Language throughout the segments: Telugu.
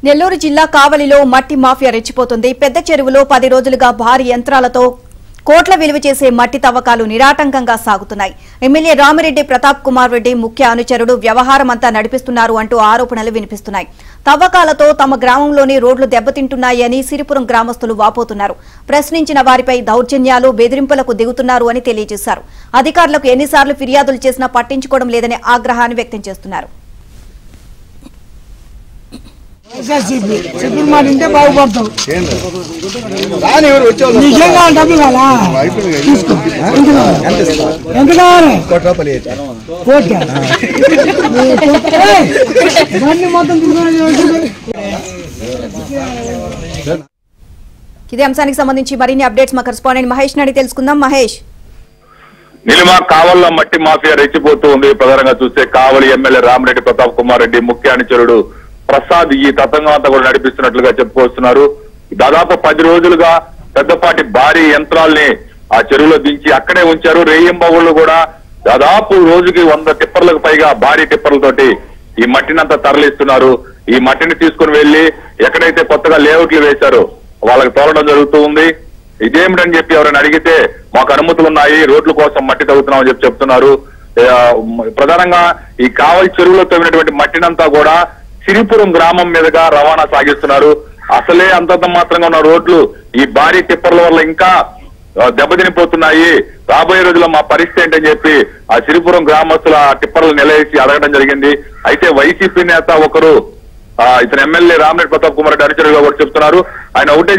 నెల్లూరు జిల్లా కావలిలో మట్టి మాఫియా రెచ్చిపోతుంది. పెద్ద చెరువులో 10 రోజులుగా భారీ యంత్రాలతో కోట్ల విలువ చేసే మట్టి తవ్వకాలు నిరాటంకంగా సాగుతున్నాయి. ఎమ్మెల్యే రామిరెడ్డి ప్రతాప్ కుమార్ రెడ్డి ముఖ్య అనుచరుడు వ్యవహారమంతా నడిపిస్తున్నారు అంటూ ఆరోపణలు వినిపిస్తున్నాయి. తవ్వకాలతో తమ గ్రామంలోని రోడ్లు దెబ్బతింటున్నాయని సిరిపురం గ్రామస్తులు వాపోతున్నారు. ప్రశ్నించిన వారిపై దౌర్జన్యాలు, బెదిరింపులకు దిగుతున్నారు అని తెలియజేశారు. అధికారులకు ఎన్నిసార్లు ఫిర్యాదులు చేసినా పట్టించుకోవడం లేదని ఆగ్రహాన్ని వ్యక్తం చేస్తున్నారు. బాగుపడతావు డబ్బులు కావాలా ఎంత కావాలి మొత్తం ఇదే అంశానికి సంబంధించి మరిన్ని అప్డేట్స్ మా కరెస్పాండెంట్ మహేష్ నాడి తెలుసుకుందాం. మహేష్, నిలిమా కావల్లో మట్టి మాఫియా రెచ్చిపోతూ ఉంది. ప్రధానంగా చూస్తే కావలి ఎమ్మెల్యే రామిరెడ్డి ప్రతాప్ కుమార్ రెడ్డి ముఖ్య అనుచరుడు ప్రసాద్ ఈ తతంగం అంతా కూడా నడిపిస్తున్నట్లుగా చెప్పుకొస్తున్నారు. దాదాపు 10 రోజులుగా పెద్దపాటి భారీ యంత్రాల్ని ఆ చెరువులో దించి అక్కడే ఉంచారు. రేయింబవుళ్ళు కూడా దాదాపు రోజుకి 100 టిప్పర్లకు పైగా భారీ టిప్పర్లతోటి ఈ మట్టినంతా తరలిస్తున్నారు. ఈ మట్టిని తీసుకుని వెళ్లి ఎక్కడైతే కొత్తగా లేఅవుట్లు వేశారో వాళ్ళకి తోలడం జరుగుతూ ఉంది. ఇదేమిటని చెప్పి ఎవరైనా అడిగితే మాకు అనుమతులు ఉన్నాయి, రోడ్ల కోసం మట్టి తవ్వుతున్నామని చెప్పి చెప్తున్నారు. ప్రధానంగా ఈ కావలి చెరువులో తవ్వినటువంటి మట్టినంతా కూడా సిరిపురం గ్రామం మీదుగా రవాణా సాగిస్తున్నారు. అసలే అంతంత మాత్రంగా ఉన్న రోడ్లు ఈ భారీ టిప్పర్ల వల్ల ఇంకా దెబ్బతినిపోతున్నాయి. రాబోయే రోజుల్లో మా పరిస్థితి ఏంటని చెప్పి ఆ సిరిపురం గ్రామస్తుల టిప్పర్లు నిలవేసి అడగడం జరిగింది. అయితే వైసీపీ నేత ఒకరు ఇతను ఎమ్మెల్యే రామిరెడ్డి ప్రతాప్ కుమార్ రెడ్డి అనుచరులుగా కూడా చెప్తున్నారు. ఆయన ఒకటే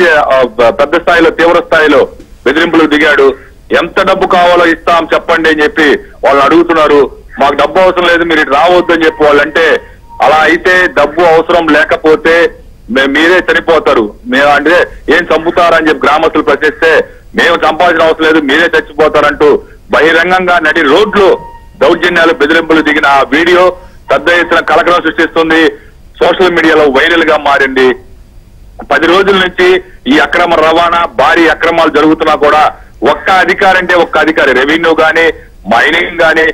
పెద్ద స్థాయిలో తీవ్ర స్థాయిలో బెదిరింపులకు దిగాడు. ఎంత డబ్బు కావాలో ఇస్తాం చెప్పండి అని చెప్పి వాళ్ళు అడుగుతున్నారు. మాకు డబ్బు అవసరం లేదు, మీరు ఇటు రావద్దు అని చెప్పి వాళ్ళంటే, అలా అయితే డబ్బు అవసరం లేకపోతే మీరే చనిపోతారు, మేము అంటే ఏం చంపుతారని చెప్పి గ్రామస్తులు ప్రశ్నిస్తే, మేము చంపాల్సిన అవసరం లేదు, మీరే చచ్చిపోతారంటూ బహిరంగంగా నడి రోడ్లు దౌర్జన్యాలు, బెదిరింపులు దిగిన ఆ వీడియో పెద్ద ఎత్తున కలకలం సృష్టిస్తుంది. సోషల్ మీడియాలో వైరల్ గా మారింది. 10 రోజుల నుంచి ఈ అక్రమ రవాణా, భారీ అక్రమాలు జరుగుతున్నా కూడా ఒక్క అధికారి అంటే ఒక్క అధికారి, రెవెన్యూ గానీ మైనింగ్ గానీ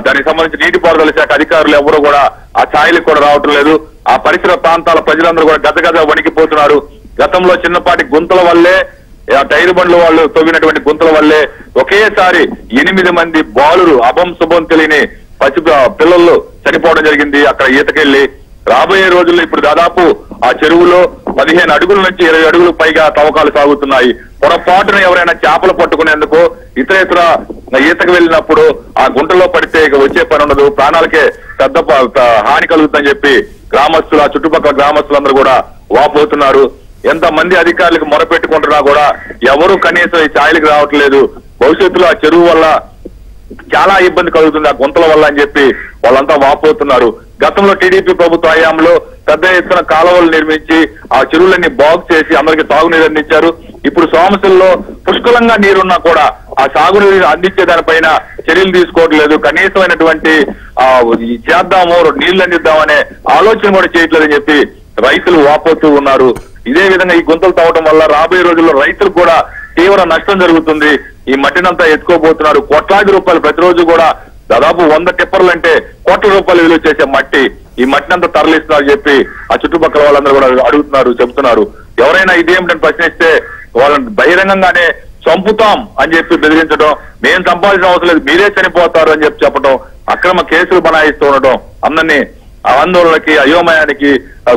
దానికి సంబంధించి నీటిపారుదల శాఖ అధికారులు ఎవరు కూడా ఆ ఛాయలకు కూడా రావటం లేదు. ఆ పరిసర ప్రాంతాల ప్రజలందరూ కూడా గదగద వణికిపోతున్నారు. గతంలో చిన్నపాటి గుంతల వల్లే, టైరు బండ్లు వాళ్ళు తవ్వినటువంటి గుంతల వల్లే ఒకేసారి 8 మంది బాలురు అభం శుభం తెలియని పిల్లలు చనిపోవడం జరిగింది అక్కడ ఈతకెళ్లి. రాబోయే రోజుల్లో ఇప్పుడు దాదాపు ఆ చెరువులో 15 అడుగుల నుంచి 20 అడుగులు పైగా తవ్వకాలు సాగుతున్నాయి. పొరపాటున ఎవరైనా చేపలు పట్టుకునేందుకు ఇతర ఈతకు వెళ్ళినప్పుడు ఆ గుంటలో పడితే ఇక వచ్చే పని ఉండదు, ప్రాణాలకే పెద్ద హాని కలుగుతుందని చెప్పి గ్రామస్తులు, ఆ చుట్టుపక్కల గ్రామస్తులందరూ కూడా వాపోతున్నారు. ఎంతమంది అధికారులకు మొరపెట్టుకుంటున్నా కూడా ఎవరు కనీసం ఈ ఛాయలకు రావట్లేదు. భవిష్యత్తులో ఆ చెరువు వల్ల చాలా ఇబ్బంది కలుగుతుంది ఆ గుంతల వల్ల అని చెప్పి వాళ్ళంతా వాపోతున్నారు. గతంలో టీడీపీ ప్రభుత్వ హయాంలో పెద్ద ఎత్తున కాలువలు నిర్మించి ఆ చెరువులన్నీ బాగు చేసి అందరికి తాగునీరు అందించారు. ఇప్పుడు సోమశిలలో పుష్కలంగా నీరున్నా కూడా ఆ సాగునీరు అందించే దానిపైన చర్యలు తీసుకోవట్లేదు. కనీసమైనటువంటి చేద్దాము, నీళ్లు అందిద్దామనే ఆలోచన కూడా చేయట్లేదని చెప్పి రైతులు వాపోతూ ఉన్నారు. ఇదే విధంగా ఈ గుంతలు తవ్వడం వల్ల రాబోయే రోజుల్లో రైతులకు కూడా తీవ్ర నష్టం జరుగుతుంది. ఈ మట్టినంతా ఎత్తుకోబోతున్నారు. కోట్లాది రూపాయలు ప్రతిరోజు కూడా దాదాపు 100 టిప్పర్లు అంటే కోట్ల రూపాయలు విలువ చేసే మట్టి, ఈ మట్టినంతా తరలిస్తున్నారు చెప్పి ఆ చుట్టుపక్కల వాళ్ళందరూ కూడా అడుగుతున్నారు, చెబుతున్నారు. ఎవరైనా ఇదేమిటని ప్రశ్నిస్తే వాళ్ళని బహిరంగంగానే చంపుతాం అని చెప్పి బెదిరించడం, మేము చంపాల్సిన అవసరం లేదు, మీరే చనిపోతారు అని చెప్పి చెప్పడం, అక్రమ కేసులు బనాయిస్తూ ఉండటం అందరినీ ఆందోళనకి, అయోమయానికి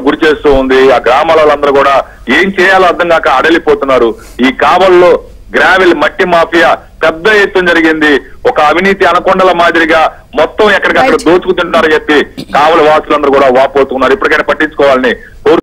గురి చేస్తూ ఉంది. ఆ గ్రామాల వాళ్ళందరూ కూడా ఏం చేయాలో అర్థం కాక అడలిపోతున్నారు. ఈ కావల్లో గ్రావెల్ మట్టి మాఫియా పెద్ద ఎత్తున జరిగింది. ఒక అవినీతి అనకొండల మాదిరిగా మొత్తం ఎక్కడికక్కడ దోచుకుతుంటారని చెప్పి కావలి వాసులందరూ కూడా వాపోతున్నారు. ఇప్పటికైనా పట్టించుకోవాలని